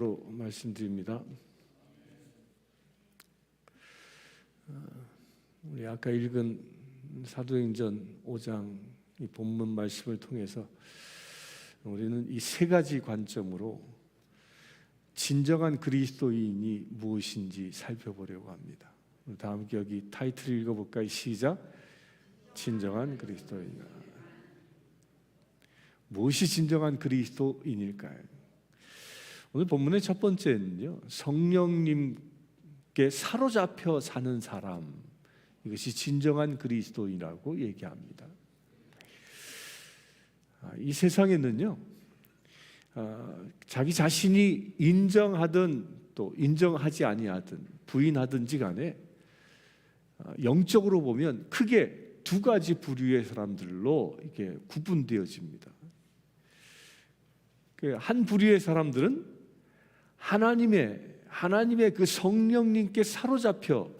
말씀드립니다. 우리 아까 읽은 사도행전 5장 이 본문 말씀을 통해서 우리는 이 세 가지 관점으로 진정한 그리스도인이 무엇인지 살펴보려고 합니다. 다 함께 여기 타이틀을 읽어볼까요? 시작. 진정한 그리스도인. 무엇이 진정한 그리스도인일까요? 오늘 본문의 첫 번째는요, 성령님께 사로잡혀 사는 사람, 이것이 진정한 그리스도인이라고 얘기합니다. 이 세상에는요, 자기 자신이 인정하든 또 인정하지 아니하든 부인하든지 간에 영적으로 보면 크게 두 가지 부류의 사람들로 이게 구분되어집니다. 한 부류의 사람들은 하나님의 그 성령님께 사로잡혀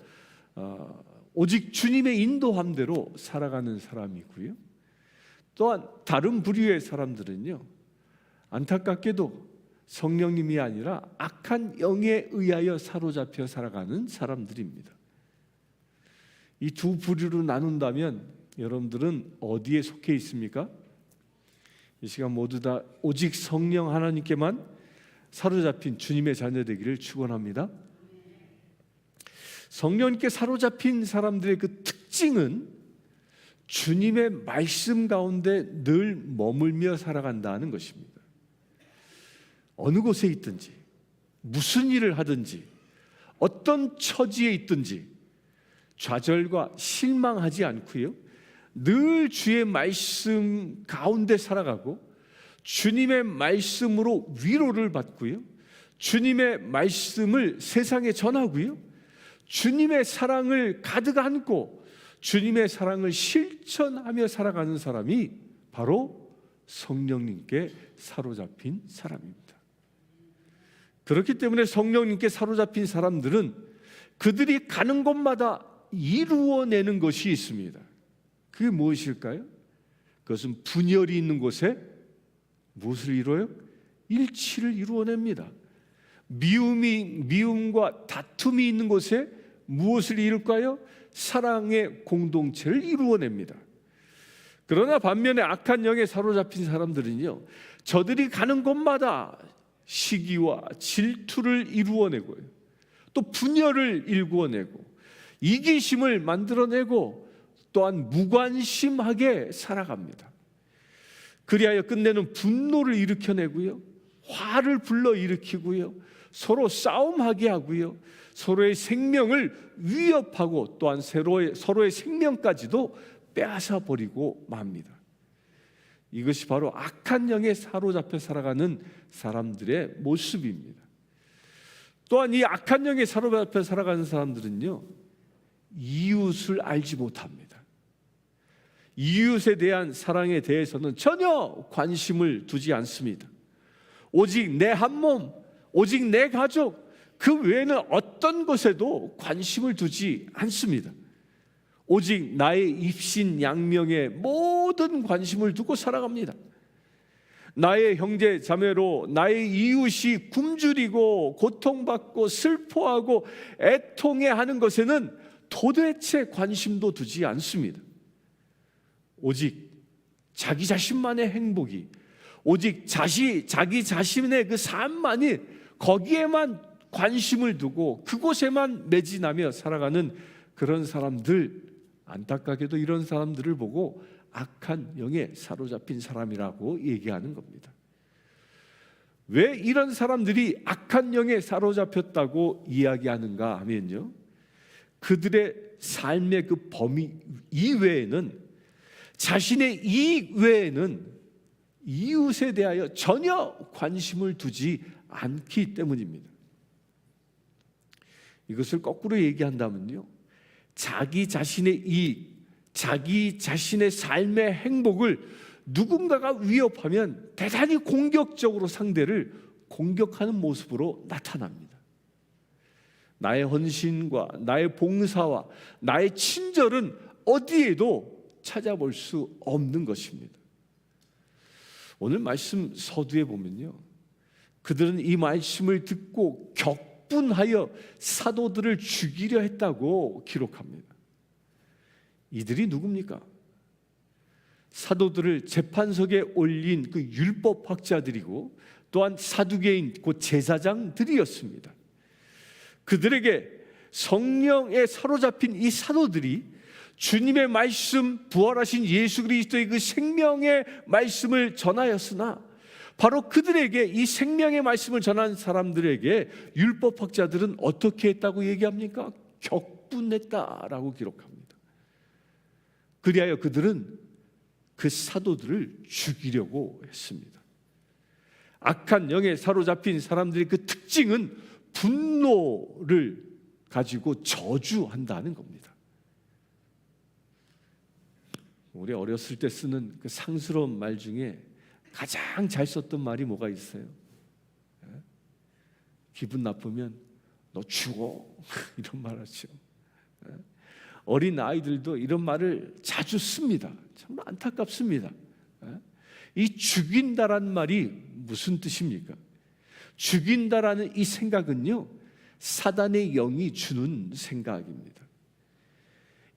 오직 주님의 인도함대로 살아가는 사람이고요. 또한 다른 부류의 사람들은요, 안타깝게도 성령님이 아니라 악한 영에 의하여 사로잡혀 살아가는 사람들입니다. 이 두 부류로 나눈다면 여러분들은 어디에 속해 있습니까? 이 시간 모두 다 오직 성령 하나님께만 사로잡힌 주님의 자녀 되기를 축원합니다. 성령님께 사로잡힌 사람들의 그 특징은 주님의 말씀 가운데 늘 머물며 살아간다는 것입니다. 어느 곳에 있든지 무슨 일을 하든지 어떤 처지에 있든지 좌절과 실망하지 않고요, 늘 주의 말씀 가운데 살아가고 주님의 말씀으로 위로를 받고요, 주님의 말씀을 세상에 전하고요, 주님의 사랑을 가득 안고 주님의 사랑을 실천하며 살아가는 사람이 바로 성령님께 사로잡힌 사람입니다. 그렇기 때문에 성령님께 사로잡힌 사람들은 그들이 가는 곳마다 이루어내는 것이 있습니다. 그게 무엇일까요? 그것은 분열이 있는 곳에 무엇을 이루어요? 일치를 이루어냅니다. 미움과 다툼이 있는 곳에 무엇을 이룰까요? 사랑의 공동체를 이루어냅니다. 그러나 반면에 악한 영에 사로잡힌 사람들은요, 저들이 가는 곳마다 시기와 질투를 이루어내고요, 또 분열을 일구어내고 이기심을 만들어내고 또한 무관심하게 살아갑니다. 그리하여 끝내는 분노를 일으켜내고요, 화를 불러일으키고요, 서로 싸움하게 하고요, 서로의 생명을 위협하고 또한 서로의 생명까지도 빼앗아 버리고 맙니다. 이것이 바로 악한 영에 사로잡혀 살아가는 사람들의 모습입니다. 또한 이 악한 영에 사로잡혀 살아가는 사람들은요, 이웃을 알지 못합니다. 이웃에 대한 사랑에 대해서는 전혀 관심을 두지 않습니다. 오직 내 한 몸, 오직 내 가족, 그 외에는 어떤 것에도 관심을 두지 않습니다. 오직 나의 입신 양명에 모든 관심을 두고 살아갑니다. 나의 형제 자매로 나의 이웃이 굶주리고 고통받고 슬퍼하고 애통해하는 것에는 도대체 관심도 두지 않습니다. 오직 자기 자신만의 행복이, 오직 자기 자신의 그 삶만이, 거기에만 관심을 두고 그곳에만 매진하며 살아가는 그런 사람들, 안타깝게도 이런 사람들을 보고 악한 영에 사로잡힌 사람이라고 얘기하는 겁니다. 왜 이런 사람들이 악한 영에 사로잡혔다고 이야기하는가 하면요, 그들의 삶의 그 범위 이외에는, 자신의 이익 외에는 이웃에 대하여 전혀 관심을 두지 않기 때문입니다. 이것을 거꾸로 얘기한다면요, 자기 자신의 이익, 자기 자신의 삶의 행복을 누군가가 위협하면 대단히 공격적으로 상대를 공격하는 모습으로 나타납니다. 나의 헌신과 나의 봉사와 나의 친절은 어디에도 찾아볼 수 없는 것입니다. 오늘 말씀 서두에 보면요, 그들은 이 말씀을 듣고 격분하여 사도들을 죽이려 했다고 기록합니다. 이들이 누굽니까? 사도들을 재판석에 올린 그 율법학자들이고 또한 사두개인 곧 제사장들이었습니다. 그들에게 성령에 사로잡힌 이 사도들이 주님의 말씀, 부활하신 예수 그리스도의 그 생명의 말씀을 전하였으나 바로 그들에게 이 생명의 말씀을 전한 사람들에게 율법학자들은 어떻게 했다고 얘기합니까? 격분했다라고 기록합니다. 그리하여 그들은 그 사도들을 죽이려고 했습니다. 악한 영에 사로잡힌 사람들의 그 특징은 분노를 가지고 저주한다는 겁니다. 우리 어렸을 때 쓰는 그 상스러운 말 중에 가장 잘 썼던 말이 뭐가 있어요? 기분 나쁘면 너 죽어 이런 말 하죠. 어린 아이들도 이런 말을 자주 씁니다. 정말 안타깝습니다. 이 죽인다란 말이 무슨 뜻입니까? 죽인다라는 이 생각은요, 사단의 영이 주는 생각입니다.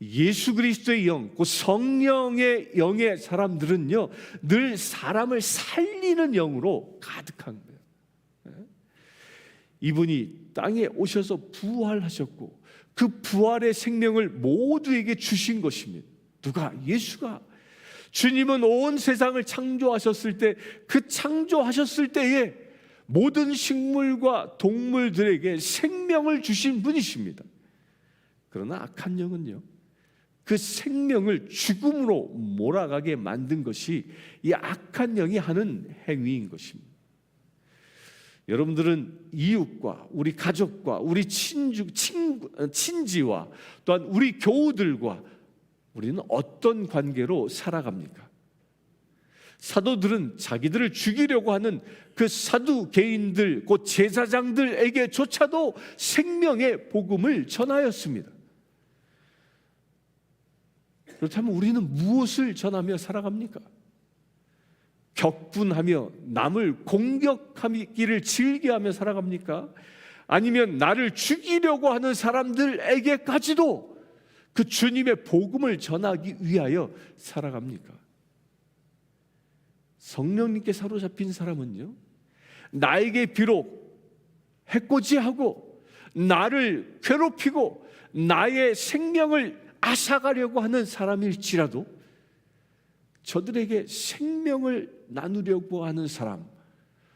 예수 그리스도의 영, 그 성령의 영의 사람들은요, 늘 사람을 살리는 영으로 가득한 거예요. 이분이 땅에 오셔서 부활하셨고 그 부활의 생명을 모두에게 주신 것입니다. 누가? 예수가. 주님은 온 세상을 창조하셨을 때, 그 창조하셨을 때에 모든 식물과 동물들에게 생명을 주신 분이십니다. 그러나 악한 영은요, 그 생명을 죽음으로 몰아가게 만든 것이 이 악한 영이 하는 행위인 것입니다. 여러분들은 이웃과 우리 가족과 우리 친지와 또한 우리 교우들과 우리는 어떤 관계로 살아갑니까? 사도들은 자기들을 죽이려고 하는 그 사두개인들, 곧 제사장들에게조차도 생명의 복음을 전하였습니다. 그렇다면 우리는 무엇을 전하며 살아갑니까? 격분하며 남을 공격하기를 즐겨하며 살아갑니까? 아니면 나를 죽이려고 하는 사람들에게까지도 그 주님의 복음을 전하기 위하여 살아갑니까? 성령님께 사로잡힌 사람은요, 나에게 비록 해코지하고 나를 괴롭히고 나의 생명을 앗아가려고 하는 사람일지라도 저들에게 생명을 나누려고 하는 사람,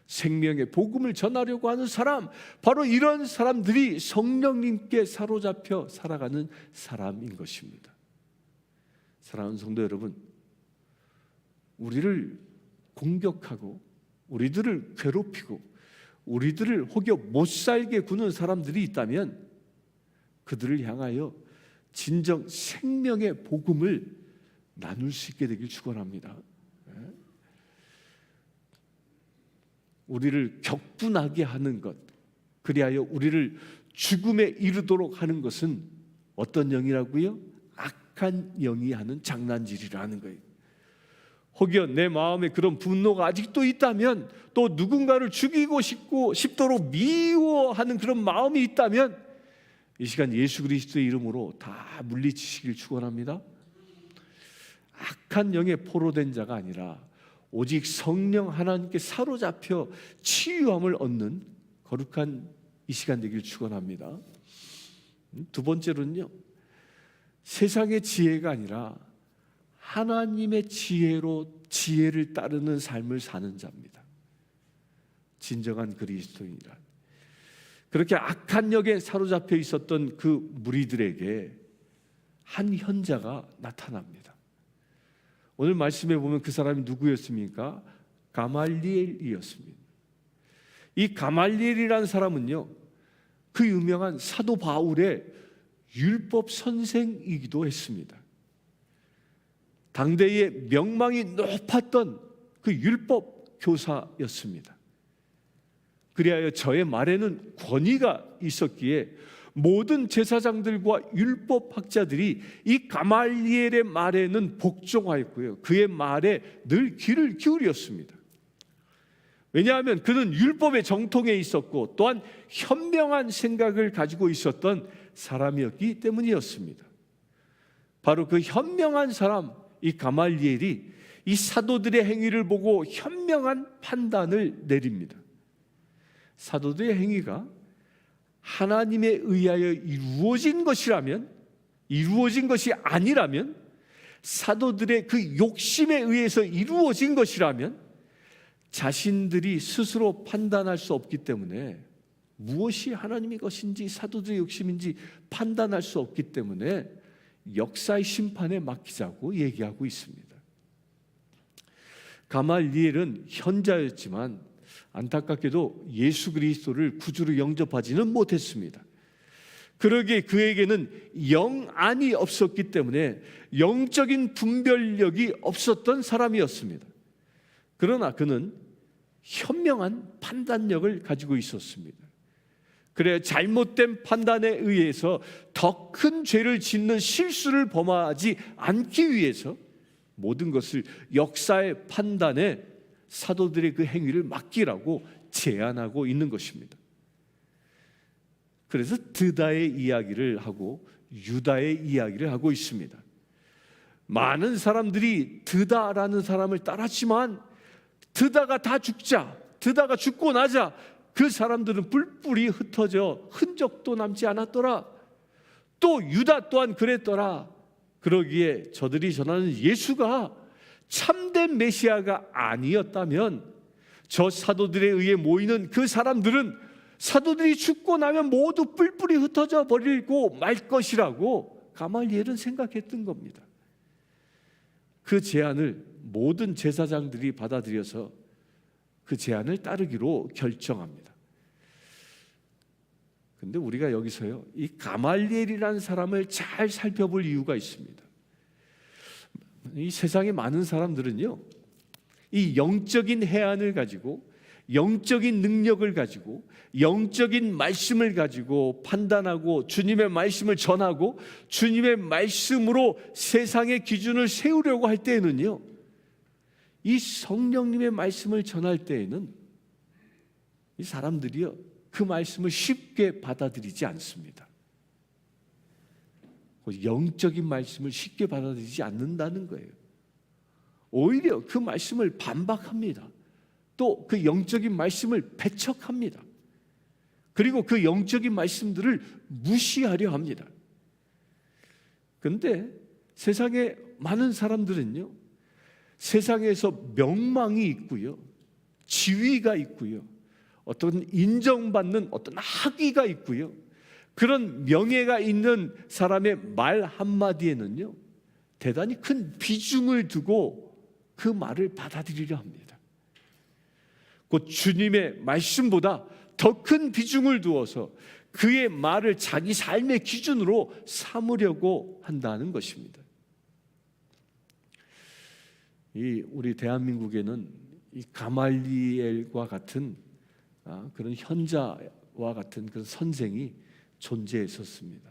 생명의 복음을 전하려고 하는 사람, 바로 이런 사람들이 성령님께 사로잡혀 살아가는 사람인 것입니다. 사랑하는 성도 여러분, 우리를 공격하고 우리들을 괴롭히고 우리들을 혹여 못살게 구는 사람들이 있다면 그들을 향하여 진정 생명의 복음을 나눌 수 있게 되길 축원합니다. 우리를 격분하게 하는 것, 그리하여 우리를 죽음에 이르도록 하는 것은 어떤 영이라고요? 악한 영이 하는 장난질이라는 거예요. 혹여 내 마음에 그런 분노가 아직도 있다면, 또 누군가를 죽이고 싶도록 미워하는 그런 마음이 있다면 이 시간 예수 그리스도의 이름으로 다 물리치시길 축원합니다. 악한 영에 포로된 자가 아니라 오직 성령 하나님께 사로잡혀 치유함을 얻는 거룩한 이 시간 되길 축원합니다. 두 번째로는요, 세상의 지혜가 아니라 하나님의 지혜로 지혜를 따르는 삶을 사는 자입니다. 진정한 그리스도인이란. 그렇게 악한 영에 사로잡혀 있었던 그 무리들에게 한 현자가 나타납니다. 오늘 말씀에 보면 그 사람이 누구였습니까? 가말리엘이었습니다. 이 가말리엘이라는 사람은요, 그 유명한 사도 바울의 율법 선생이기도 했습니다. 당대의 명망이 높았던 그 율법 교사였습니다. 그리하여 저의 말에는 권위가 있었기에 모든 제사장들과 율법학자들이 이 가말리엘의 말에는 복종하였고요, 그의 말에 늘 귀를 기울였습니다. 왜냐하면 그는 율법의 정통에 있었고 또한 현명한 생각을 가지고 있었던 사람이었기 때문이었습니다. 바로 그 현명한 사람, 이 가말리엘이 이 사도들의 행위를 보고 현명한 판단을 내립니다. 사도들의 행위가 하나님에 의하여 이루어진 것이라면, 이루어진 것이 아니라면, 사도들의 그 욕심에 의해서 이루어진 것이라면 자신들이 스스로 판단할 수 없기 때문에, 무엇이 하나님의 것인지 사도들의 욕심인지 판단할 수 없기 때문에 역사의 심판에 맡기자고 얘기하고 있습니다. 가말리엘은 현자였지만 안타깝게도 예수 그리스도를 구주로 영접하지는 못했습니다. 그러기에 그에게는 영안이 없었기 때문에 영적인 분별력이 없었던 사람이었습니다. 그러나 그는 현명한 판단력을 가지고 있었습니다. 그래 잘못된 판단에 의해서 더 큰 죄를 짓는 실수를 범하지 않기 위해서 모든 것을 역사의 판단에 사도들의 그 행위를 맡기라고 제안하고 있는 것입니다. 그래서 드다의 이야기를 하고 유다의 이야기를 하고 있습니다. 많은 사람들이 드다라는 사람을 따랐지만 드다가 다 죽자, 드다가 죽고 나자 그 사람들은 뿔뿔이 흩어져 흔적도 남지 않았더라. 또 유다 또한 그랬더라. 그러기에 저들이 전하는 예수가 참된 메시아가 아니었다면 저 사도들에 의해 모이는 그 사람들은 사도들이 죽고 나면 모두 뿔뿔이 흩어져 버리고 말 것이라고 가말리엘은 생각했던 겁니다. 그 제안을 모든 제사장들이 받아들여서 그 제안을 따르기로 결정합니다. 근데 우리가 여기서요, 이 가말리엘이라는 사람을 잘 살펴볼 이유가 있습니다. 이 세상에 많은 사람들은요, 이 영적인 해안을 가지고, 영적인 능력을 가지고, 영적인 말씀을 가지고 판단하고 주님의 말씀을 전하고 주님의 말씀으로 세상의 기준을 세우려고 할 때에는요, 이 성령님의 말씀을 전할 때에는 이 사람들이요, 그 말씀을 쉽게 받아들이지 않습니다. 영적인 말씀을 쉽게 받아들이지 않는다는 거예요. 오히려 그 말씀을 반박합니다. 또 그 영적인 말씀을 배척합니다. 그리고 그 영적인 말씀들을 무시하려 합니다. 그런데 세상에 많은 사람들은요, 세상에서 명망이 있고요, 지위가 있고요, 어떤 인정받는 어떤 학위가 있고요, 그런 명예가 있는 사람의 말 한마디에는요, 대단히 큰 비중을 두고 그 말을 받아들이려 합니다. 곧 주님의 말씀보다 더 큰 비중을 두어서 그의 말을 자기 삶의 기준으로 삼으려고 한다는 것입니다. 우리 대한민국에는 이 가말리엘과 같은 그런 현자와 같은 그런 선생이 존재했었습니다.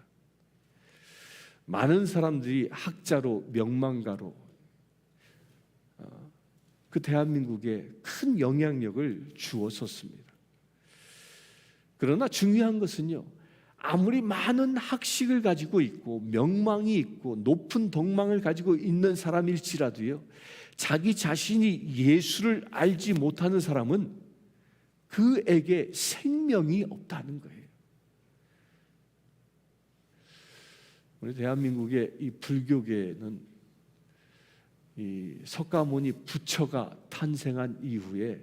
많은 사람들이 학자로 명망가로 그 대한민국에 큰 영향력을 주었었습니다. 그러나 중요한 것은요, 아무리 많은 학식을 가지고 있고 명망이 있고 높은 덕망을 가지고 있는 사람일지라도요, 자기 자신이 예수를 알지 못하는 사람은 그에게 생명이 없다는 거예요. 우리 대한민국의 이 불교계는 이 석가모니 부처가 탄생한 이후에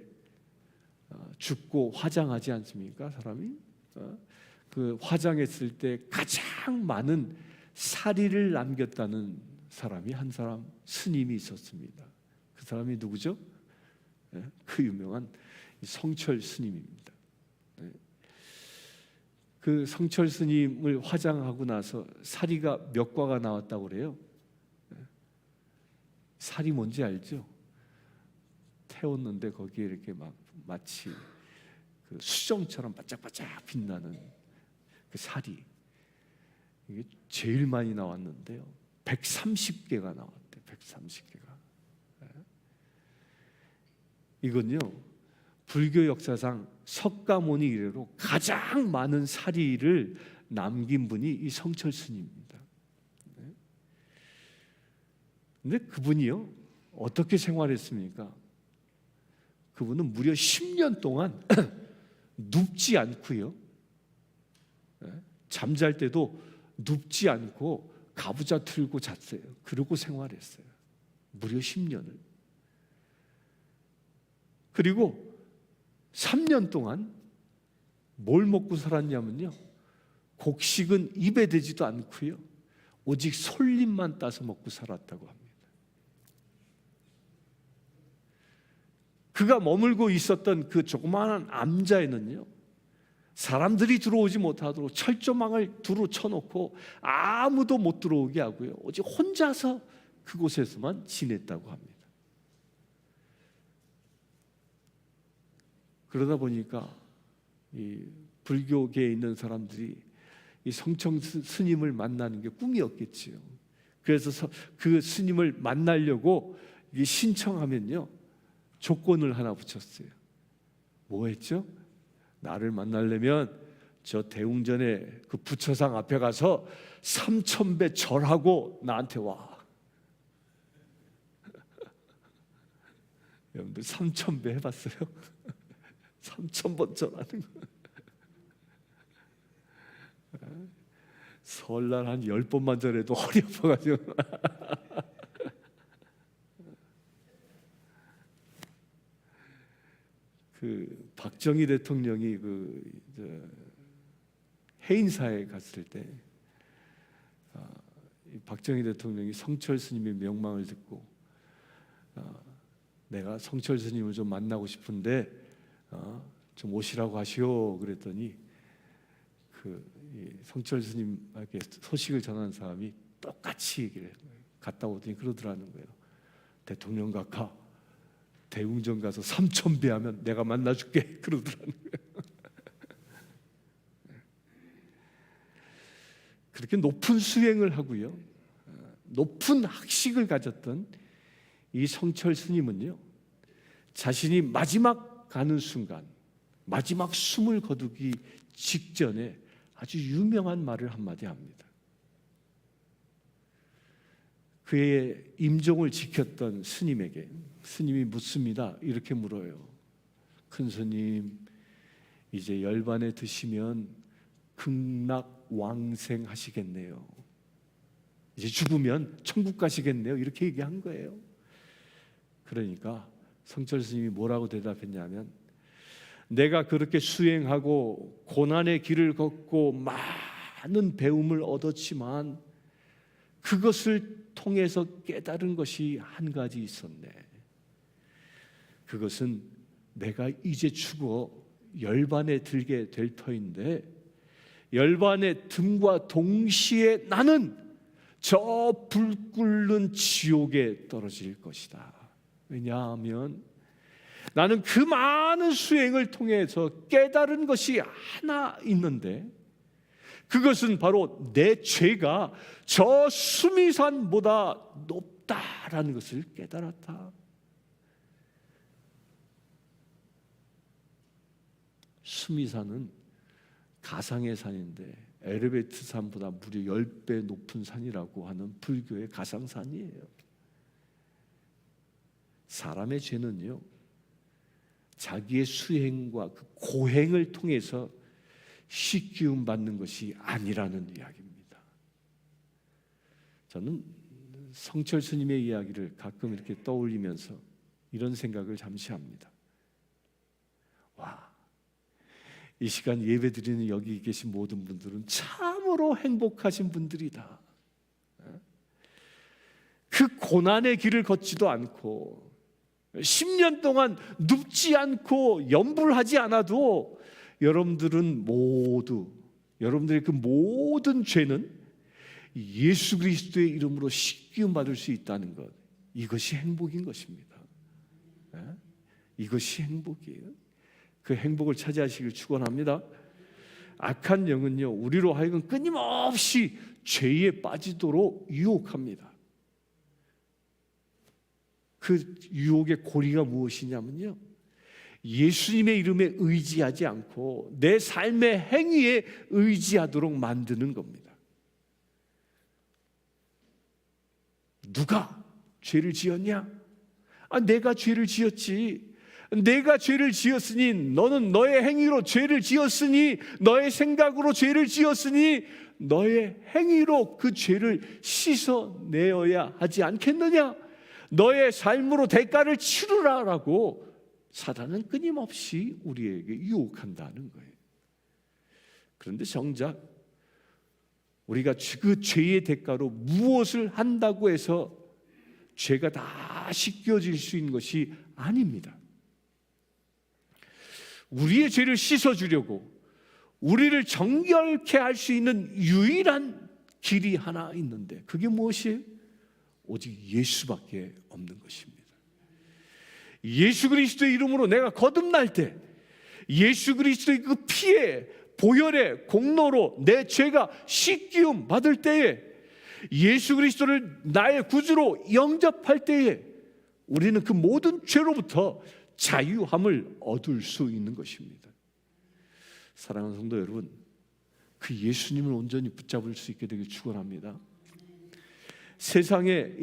죽고 화장하지 않습니까? 사람이 그 화장했을 때 가장 많은 사리를 남겼다는 사람이 한 사람 스님이 있었습니다. 그 사람이 누구죠? 그 유명한 성철 스님입니다. 그 성철 스님을 화장하고 나서 사리가 몇 과가 나왔다고 그래요? 사리 뭔지 알죠? 태웠는데 거기에 이렇게 막 마치 그 수정처럼 반짝반짝 빛나는 그 사리, 이게 제일 많이 나왔는데요, 130개가 나왔대. 130개가. 이건요, 불교 역사상 석가모니 이래로 가장 많은 사리를 남긴 분이 이 성철 스님입니다. 근데 그분이요, 어떻게 생활했습니까? 그분은 무려 10년 동안 눕지 않고요, 잠잘 때도 눕지 않고 가부좌 틀고 잤어요. 그러고 생활했어요. 무려 10년을. 그리고 3년 동안 뭘 먹고 살았냐면요, 곡식은 입에 대지도 않고요, 오직 솔잎만 따서 먹고 살았다고 합니다. 그가 머물고 있었던 그 조그마한 암자에는요, 사람들이 들어오지 못하도록 철조망을 두루 쳐놓고 아무도 못 들어오게 하고요, 오직 혼자서 그곳에서만 지냈다고 합니다. 그러다 보니까 이 불교계에 있는 사람들이 이 성청 스님을 만나는 게 꿈이었겠지요. 그래서 그 스님을 만나려고 신청하면요, 조건을 하나 붙였어요. 뭐 했죠? 나를 만나려면 저 대웅전에 그 부처상 앞에 가서 3,000배 절하고 나한테 와. 여러분들 3,000배 해봤어요? 3,000번 절하는 거. 설날 한 10번만 절해도 허리 아파가지고. 그 박정희 대통령이 해인사에 갔을 때, 박정희 대통령이 성철 스님의 명망을 듣고, 내가 성철 스님을 좀 만나고 싶은데 좀 오시라고 하시오 그랬더니, 성철 스님에게 소식을 전한 사람이 똑같이 얘기를 해요. 갔다 오더니 그러더라는 거예요. 대통령 각하, 대웅전 가서 3,000배 하면 내가 만나줄게 그러더라는 거예요. 그렇게 높은 수행을 하고요, 높은 학식을 가졌던 이 성철 스님은요, 자신이 마지막 가는 순간, 마지막 숨을 거두기 직전에 아주 유명한 말을 한마디 합니다. 그의 임종을 지켰던 스님에게 스님이 묻습니다. 이렇게 물어요. 큰 스님, 이제 열반에 드시면 극락왕생 하시겠네요. 이제 죽으면 천국 가시겠네요. 이렇게 얘기한 거예요. 그러니까 성철 스님이 뭐라고 대답했냐면, 내가 그렇게 수행하고 고난의 길을 걷고 많은 배움을 얻었지만 그것을 통해서 깨달은 것이 한 가지 있었네. 그것은 내가 이제 죽어 열반에 들게 될 터인데, 열반에 듦과 동시에 나는 저 불 끓는 지옥에 떨어질 것이다. 왜냐하면 나는 그 많은 수행을 통해서 깨달은 것이 하나 있는데, 그것은 바로 내 죄가 저 수미산보다 높다라는 것을 깨달았다. 수미산은 가상의 산인데 에르베트산보다 무려 10배 높은 산이라고 하는 불교의 가상산이에요. 사람의 죄는요, 자기의 수행과 그 고행을 통해서 식기움 받는 것이 아니라는 이야기입니다. 저는 성철 스님의 이야기를 가끔 이렇게 떠올리면서 이런 생각을 잠시 합니다. 와, 이 시간 예배 드리는 여기 계신 모든 분들은 참으로 행복하신 분들이다. 그 고난의 길을 걷지도 않고 10년 동안 눕지 않고 염불하지 않아도 여러분들은 모두, 여러분들의 그 모든 죄는 예수 그리스도의 이름으로 씻기움 받을 수 있다는 것, 이것이 행복인 것입니다. 이것이 행복이에요. 그 행복을 차지하시길 축원합니다. 악한 영은요, 우리로 하여금 끊임없이 죄에 빠지도록 유혹합니다. 그 유혹의 고리가 무엇이냐면요, 예수님의 이름에 의지하지 않고 내 삶의 행위에 의지하도록 만드는 겁니다. 누가 죄를 지었냐? 내가 죄를 지었지. 내가 죄를 지었으니, 너는 너의 행위로 죄를 지었으니, 너의 생각으로 죄를 지었으니 너의 행위로 그 죄를 씻어내어야 하지 않겠느냐? 너의 삶으로 대가를 치르라라고 사단은 끊임없이 우리에게 유혹한다는 거예요. 그런데 정작 우리가 그 죄의 대가로 무엇을 한다고 해서 죄가 다 씻겨질 수 있는 것이 아닙니다. 우리의 죄를 씻어주려고 우리를 정결케 할 수 있는 유일한 길이 하나 있는데, 그게 무엇이에요? 오직 예수밖에 없는 것입니다. 예수 그리스도의 이름으로 내가 거듭날 때, 예수 그리스도의 그 피에 보혈의 공로로 내 죄가 씻기움 받을 때에, 예수 그리스도를 나의 구주로 영접할 때에 우리는 그 모든 죄로부터 자유함을 얻을 수 있는 것입니다. 사랑하는 성도 여러분, 그 예수님을 온전히 붙잡을 수 있게 되길 축원합니다. 세상의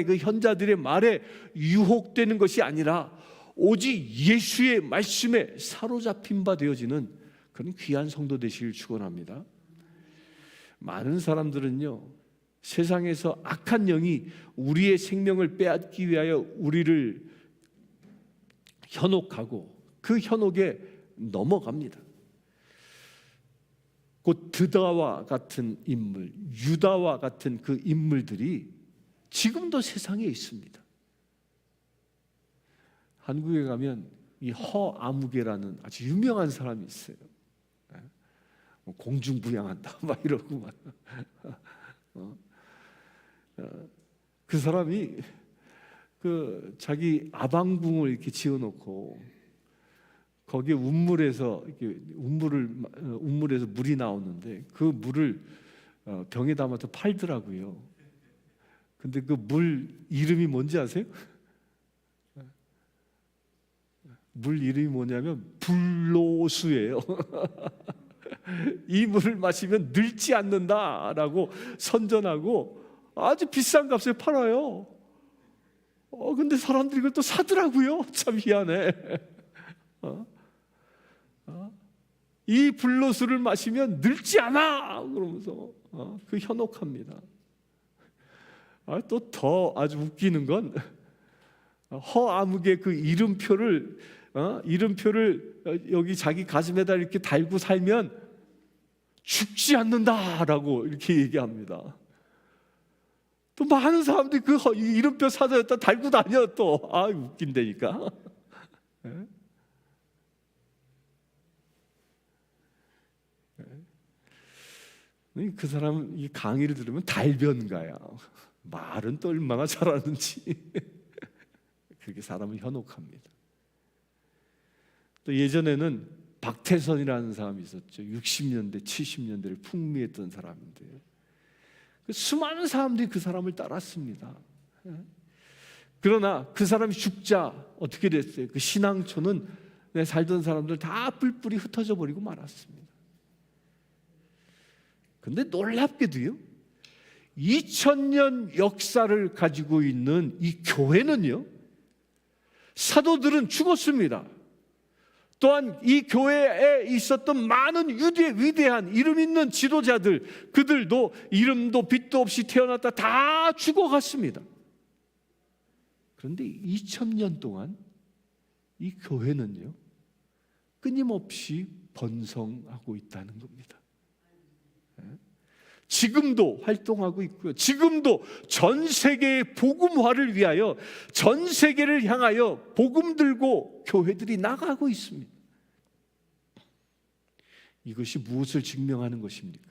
그 현자들의 말에 유혹되는 것이 아니라 오직 예수의 말씀에 사로잡힌 바 되어지는 그런 귀한 성도 되시길 축원합니다. 많은 사람들은요, 세상에서 악한 영이 우리의 생명을 빼앗기 위하여 우리를 현혹하고 그 현혹에 넘어갑니다. 곧 드다와 같은 인물, 유다와 같은 그 인물들이 지금도 세상에 있습니다. 한국에 가면 이 허아무개라는 아주 유명한 사람이 있어요. 공중부양한다 막 이러고 막. 그 사람이 그 자기 아방궁을 이렇게 지어놓고 거기에 운물에서 물이 나오는데 그 물을 병에 담아서 팔더라고요. 근데 그 물 이름이 뭔지 아세요? 물 이름이 뭐냐면 불로수예요. 이 물을 마시면 늙지 않는다라고 선전하고 아주 비싼 값에 팔아요. 근데 사람들이 이걸 또 사더라고요. 참 희한해. 이 불로수를 마시면 늙지 않아 그러면서 그 현혹합니다. 또 더 아주 웃기는 건 허아무개 그 이름표를 여기 자기 가슴에다 이렇게 달고 살면 죽지 않는다라고 이렇게 얘기합니다. 또 많은 사람들이 그 이름표 사자였다 달고 다녀 또. 웃긴다니까. 그 사람 이 강의를 들으면 달변가야. 말은 또 얼마나 잘하는지. 그렇게 사람을 현혹합니다. 또 예전에는 박태선이라는 사람이 있었죠. 60년대, 70년대를 풍미했던 사람인데 수많은 사람들이 그 사람을 따랐습니다. 그러나 그 사람이 죽자 어떻게 됐어요? 그 신앙초는 살던 사람들 다 뿔뿔이 흩어져 버리고 말았습니다. 근데 놀랍게도요, 2000년 역사를 가지고 있는 이 교회는요, 사도들은 죽었습니다. 또한 이 교회에 있었던 많은 위대한 이름 있는 지도자들, 그들도 이름도 빛도 없이 태어났다 다 죽어갔습니다. 그런데 2000년 동안 이 교회는요, 끊임없이 번성하고 있다는 겁니다. 지금도 활동하고 있고요. 지금도 전 세계의 복음화를 위하여 전 세계를 향하여 복음 들고 교회들이 나가고 있습니다. 이것이 무엇을 증명하는 것입니까?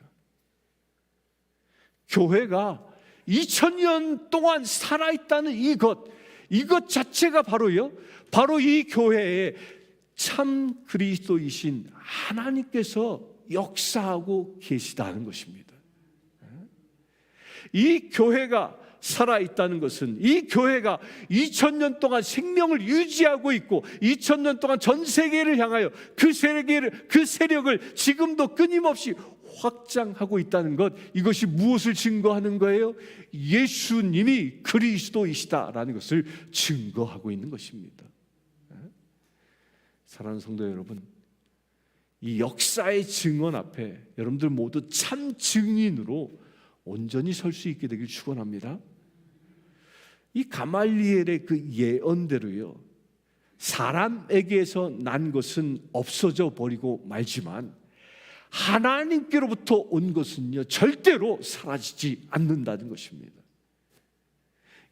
교회가 2000년 동안 살아있다는 이것 자체가 바로 이 교회에 참 그리스도이신 하나님께서 역사하고 계시다는 것입니다. 이 교회가 살아있다는 것은 이 교회가 2000년 동안 생명을 유지하고 있고 2000년 동안 전 세계를 향하여 그 세력을 지금도 끊임없이 확장하고 있다는 것, 이것이 무엇을 증거하는 거예요? 예수님이 그리스도이시다라는 것을 증거하고 있는 것입니다. 사랑하는 성도 여러분, 이 역사의 증언 앞에 여러분들 모두 참 증인으로 온전히 설 수 있게 되길 축원합니다. 이 가말리엘의 그 예언대로요, 사람에게서 난 것은 없어져 버리고 말지만 하나님께로부터 온 것은요 절대로 사라지지 않는다는 것입니다.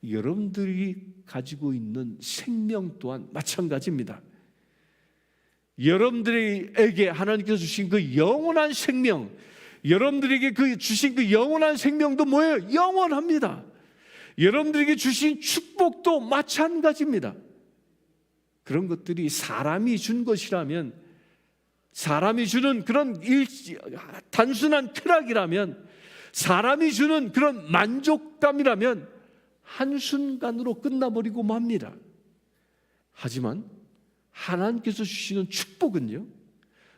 여러분들이 가지고 있는 생명 또한 마찬가지입니다. 여러분들에게 하나님께서 주신 그 영원한 생명, 여러분들에게 주신 그 영원한 생명도 뭐예요? 영원합니다. 여러분들에게 주신 축복도 마찬가지입니다. 그런 것들이 사람이 준 것이라면, 사람이 주는 그런 단순한 쾌락이라면, 사람이 주는 그런 만족감이라면 한순간으로 끝나버리고 맙니다. 하지만 하나님께서 주시는 축복은요,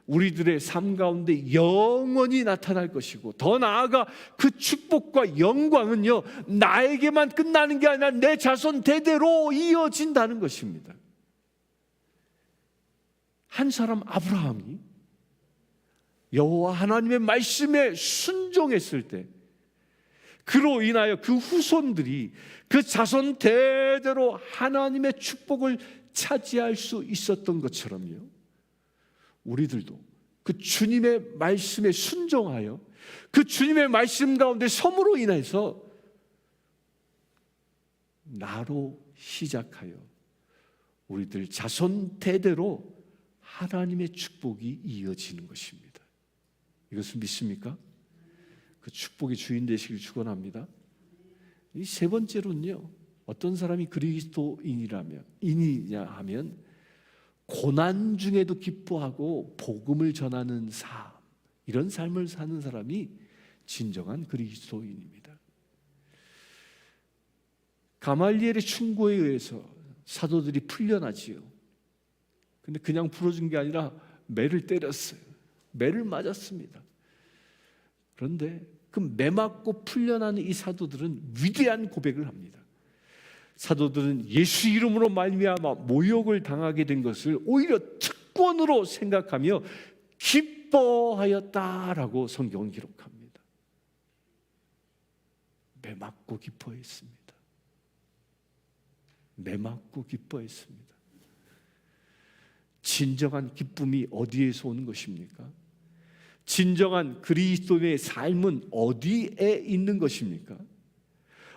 우리들의 삶 가운데 영원히 나타날 것이고, 더 나아가 그 축복과 영광은요 나에게만 끝나는 게 아니라 내 자손 대대로 이어진다는 것입니다. 한 사람 아브라함이 여호와 하나님의 말씀에 순종했을 때, 그로 인하여 그 후손들이 그 자손 대대로 하나님의 축복을 차지할 수 있었던 것처럼요, 우리들도 그 주님의 말씀에 순종하여 그 주님의 말씀 가운데 섬으로 인해서 나로 시작하여 우리들 자손 대대로 하나님의 축복이 이어지는 것입니다. 이것을 믿습니까? 그 축복의 주인 되시길 축원합니다. 이 세 번째로는요, 어떤 사람이 그리스도인이냐 하면 고난 중에도 기뻐하고 복음을 전하는 삶, 이런 삶을 사는 사람이 진정한 그리스도인입니다. 가말리엘의 충고에 의해서 사도들이 풀려나지요. 근데 그냥 풀어준 게 아니라 매를 때렸어요. 매를 맞았습니다. 그런데 그 매 맞고 풀려나는 이 사도들은 위대한 고백을 합니다. 사도들은 예수 이름으로 말미암아 모욕을 당하게 된 것을 오히려 특권으로 생각하며 기뻐하였다라고 성경은 기록합니다. 매 맞고 기뻐했습니다. 매 맞고 기뻐했습니다. 진정한 기쁨이 어디에서 오는 것입니까? 진정한 그리스도인의 삶은 어디에 있는 것입니까?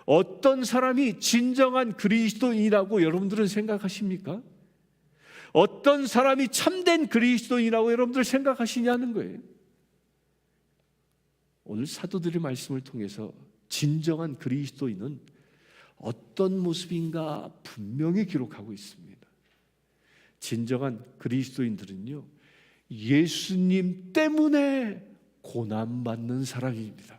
어떤 사람이 진정한 그리스도인이라고 여러분들은 생각하십니까? 어떤 사람이 참된 그리스도인이라고 여러분들 생각하시냐는 거예요. 오늘 사도들의 말씀을 통해서 진정한 그리스도인은 어떤 모습인가 분명히 기록하고 있습니다. 진정한 그리스도인들은요, 예수님 때문에 고난받는 사람입니다.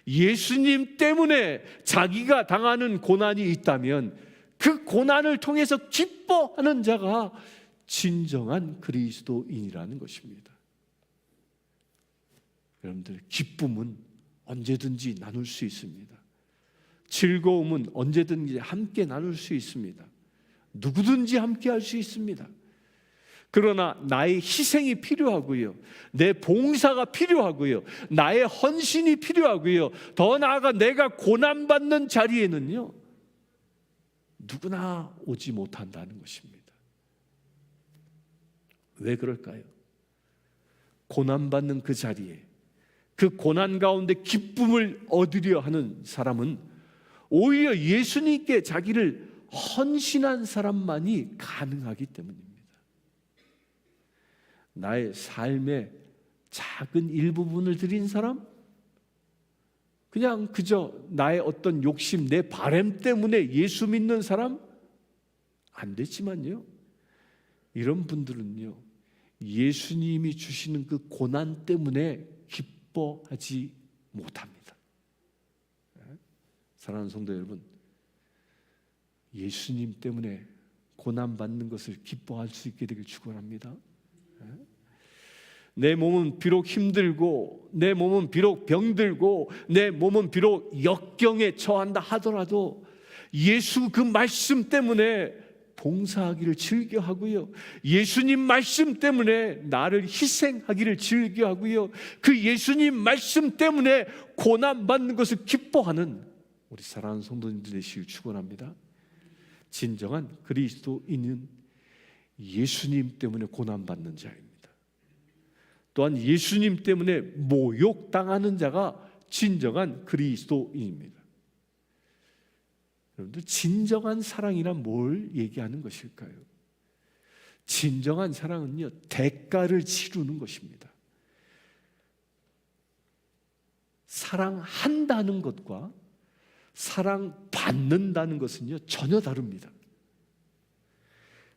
예수님 때문에 자기가 당하는 고난이 있다면 그 고난을 통해서 기뻐하는 자가 진정한 그리스도인이라는 것입니다. 여러분들, 기쁨은 언제든지 나눌 수 있습니다. 즐거움은 언제든지 함께 나눌 수 있습니다. 누구든지 함께 할 수 있습니다. 그러나 나의 희생이 필요하고요, 내 봉사가 필요하고요, 나의 헌신이 필요하고요, 더 나아가 내가 고난받는 자리에는요 누구나 오지 못한다는 것입니다. 왜 그럴까요? 고난받는 그 자리에, 그 고난 가운데 기쁨을 얻으려 하는 사람은 오히려 예수님께 자기를 헌신한 사람만이 가능하기 때문입니다. 나의 삶의 작은 일부분을 드린 사람, 그냥 그저 나의 어떤 욕심, 내 바램 때문에 예수 믿는 사람 안 되지만요, 이런 분들은요 예수님이 주시는 그 고난 때문에 기뻐하지 못합니다. 사랑하는 성도 여러분, 예수님 때문에 고난받는 것을 기뻐할 수 있게 되길 축원합니다. 내 몸은 비록 힘들고, 내 몸은 비록 병들고, 내 몸은 비록 역경에 처한다 하더라도 예수 그 말씀 때문에 봉사하기를 즐겨하고요, 예수님 말씀 때문에 나를 희생하기를 즐겨하고요, 그 예수님 말씀 때문에 고난받는 것을 기뻐하는 우리 사랑하는 성도님들 되시길 축원합니다. 진정한 그리스도인은 예수님 때문에 고난받는 자입니다. 또한 예수님 때문에 모욕당하는 자가 진정한 그리스도인입니다. 여러분들, 진정한 사랑이란 뭘 얘기하는 것일까요? 진정한 사랑은요, 대가를 치르는 것입니다. 사랑한다는 것과 사랑받는다는 것은요, 전혀 다릅니다.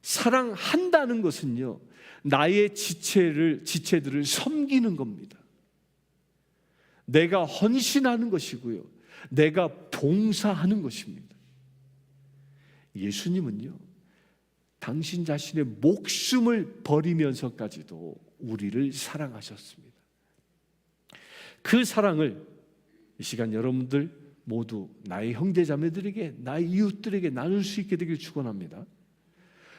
사랑한다는 것은요, 나의 지체들을 섬기는 겁니다. 내가 헌신하는 것이고요, 내가 봉사하는 것입니다. 예수님은요, 당신 자신의 목숨을 버리면서까지도 우리를 사랑하셨습니다. 그 사랑을 이 시간 여러분들 모두 나의 형제자매들에게, 나의 이웃들에게 나눌 수 있게 되길 축원합니다.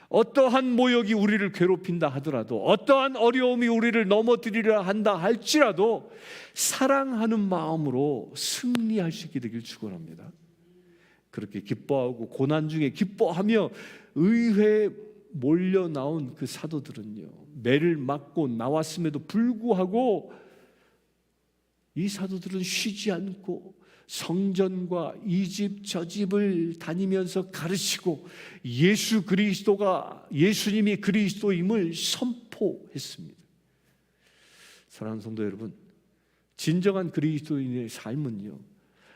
어떠한 모욕이 우리를 괴롭힌다 하더라도, 어떠한 어려움이 우리를 넘어뜨리려 한다 할지라도 사랑하는 마음으로 승리할 수 있게 되길 축원합니다. 그렇게 기뻐하고 고난 중에 기뻐하며 의회에 몰려 나온 그 사도들은요, 매를 맞고 나왔음에도 불구하고 이 사도들은 쉬지 않고 성전과 이 집 저 집을 다니면서 가르치고 예수님이 그리스도임을 선포했습니다. 사랑하는 성도 여러분, 진정한 그리스도인의 삶은요,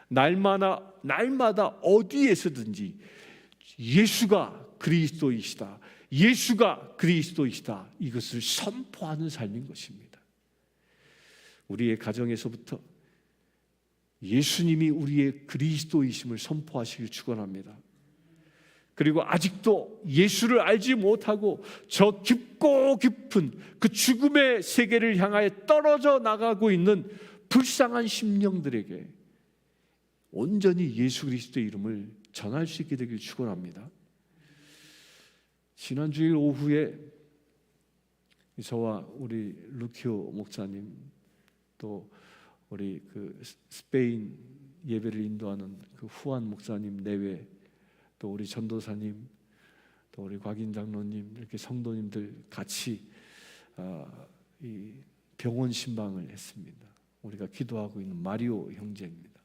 날마다 어디에서든지 예수가 그리스도이시다, 예수가 그리스도이시다, 이것을 선포하는 삶인 것입니다. 우리의 가정에서부터 예수님이 우리의 그리스도이심을 선포하시길 축원합니다. 그리고 아직도 예수를 알지 못하고 저 깊고 깊은 그 죽음의 세계를 향하여 떨어져 나가고 있는 불쌍한 심령들에게 온전히 예수 그리스도의 이름을 전할 수 있게 되길 축원합니다. 지난 주일 오후에 저와 우리 루키오 목사님, 또 우리 그 스페인 예배를 인도하는 그 후안 목사님 내외, 또 우리 전도사님, 또 우리 곽인 장로님, 이렇게 성도님들 같이 이 병원 신방을 했습니다. 우리가 기도하고 있는 마리오 형제입니다.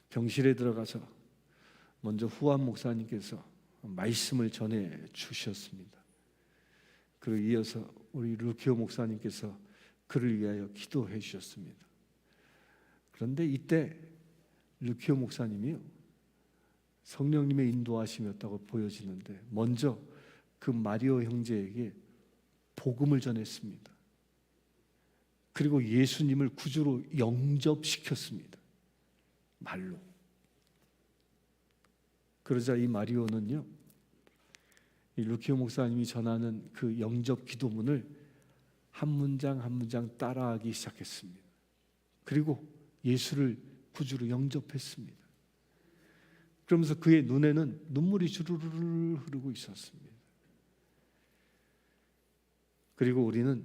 병실에 들어가서 먼저 후안 목사님께서 말씀을 전해 주셨습니다. 그리고 이어서 우리 루키오 목사님께서 그를 위하여 기도해 주셨습니다. 그런데 이때 루키오 목사님이요, 성령님의 인도하심이었다고 보여지는데 먼저 그 마리오 형제에게 복음을 전했습니다. 그리고 예수님을 구주로 영접시켰습니다. 말로. 그러자 이 마리오는요, 이 루키오 목사님이 전하는 그 영접 기도문을 한 문장 한 문장 따라하기 시작했습니다. 그리고 예수를 구주로 영접했습니다. 그러면서 그의 눈에는 눈물이 주르르 흐르고 있었습니다. 그리고 우리는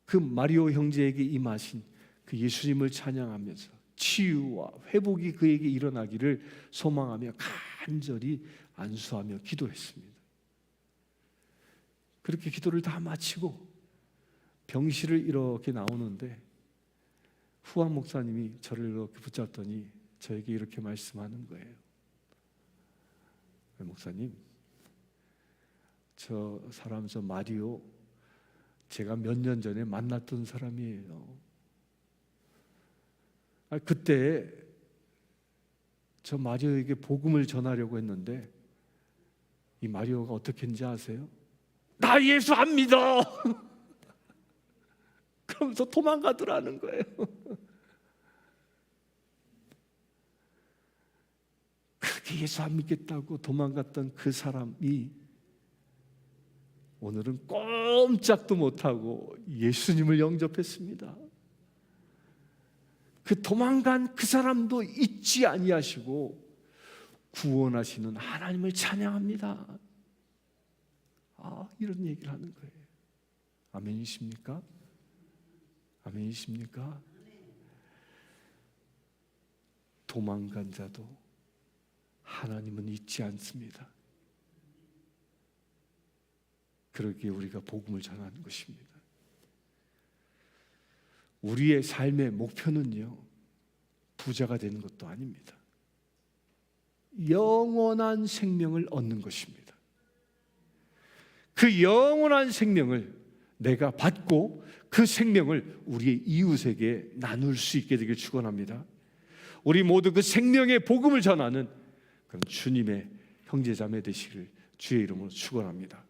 그 마리오 형제에게 임하신 그 예수님을 찬양하면서 치유와 회복이 그에게 일어나기를 소망하며 간절히 안수하며 기도했습니다. 그렇게 기도를 다 마치고 병실을 이렇게 나오는데 후안 목사님이 저를 이렇게 붙잡더니 저에게 이렇게 말씀하는 거예요. 목사님, 저 사람, 저 마리오, 제가 몇 년 전에 만났던 사람이에요. 그때 저 마리오에게 복음을 전하려고 했는데 이 마리오가 어떻게 했는지 아세요? 나 예수 안 믿어! 그러면서 도망가더라는 거예요. 예수 안 믿겠다고 도망갔던 그 사람이 오늘은 꼼짝도 못하고 예수님을 영접했습니다. 그 도망간 그 사람도 잊지 아니하시고 구원하시는 하나님을 찬양합니다. 이런 얘기를 하는 거예요. 아멘이십니까? 아멘이십니까? 도망간 자도 하나님은 잊지 않습니다. 그러기에 우리가 복음을 전하는 것입니다. 우리의 삶의 목표는요, 부자가 되는 것도 아닙니다. 영원한 생명을 얻는 것입니다. 그 영원한 생명을 내가 받고 그 생명을 우리의 이웃에게 나눌 수 있게 되길 축원합니다. 우리 모두 그 생명의 복음을 전하는 그런 주님의 형제자매 되시기를 주의 이름으로 축원합니다.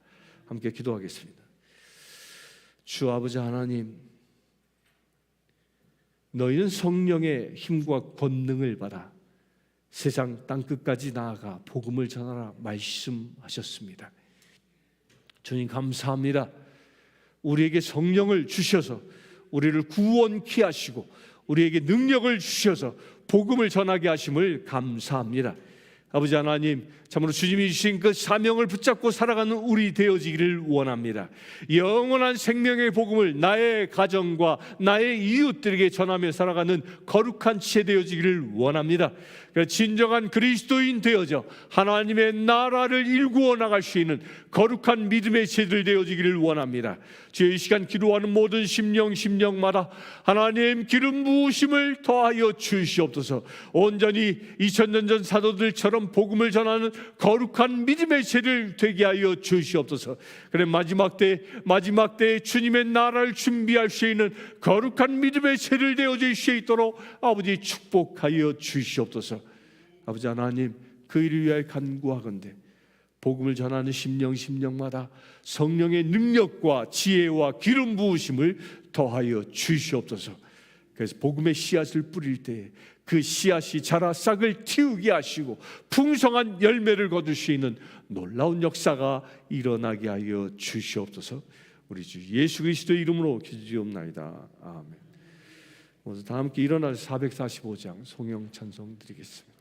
함께 기도하겠습니다. 주 아버지 하나님, 너희는 성령의 힘과 권능을 받아 세상 땅끝까지 나아가 복음을 전하라 말씀하셨습니다. 주님 감사합니다. 우리에게 성령을 주셔서 우리를 구원케 하시고 우리에게 능력을 주셔서 복음을 전하게 하심을 감사합니다. 아버지 하나님, 참으로 주님이 주신 그 사명을 붙잡고 살아가는 우리 되어지기를 원합니다. 영원한 생명의 복음을 나의 가정과 나의 이웃들에게 전하며 살아가는 거룩한 지체 되어지기를 원합니다. 진정한 그리스도인 되어져 하나님의 나라를 일구어 나갈 수 있는 거룩한 믿음의 지체들 되어지기를 원합니다. 주의 이 시간 기도하는 모든 심령마다 하나님 기름 부으심을 더하여 주시옵소서. 온전히 2000년 전 사도들처럼 복음을 전하는 거룩한 믿음의 지체들 되게 하여 주시옵소서. 그래 마지막 때에 주님의 나라를 준비할 수 있는 거룩한 믿음의 지체들 되어질 수 있도록 아버지 축복하여 주시옵소서. 아버지 하나님, 그 일을 위하여 간구하건대 복음을 전하는 심령마다 성령의 능력과 지혜와 기름 부으심을 더하여 주시옵소서. 그래서 복음의 씨앗을 뿌릴 때에 그 씨앗이 자라 싹을 틔우게 하시고 풍성한 열매를 거둘 수 있는 놀라운 역사가 일어나게 하여 주시옵소서. 우리 주 예수 그리스도의 이름으로 기도드리옵나이다. 아멘. 오늘 다 함께 일어나서 445장 송영 찬송 드리겠습니다.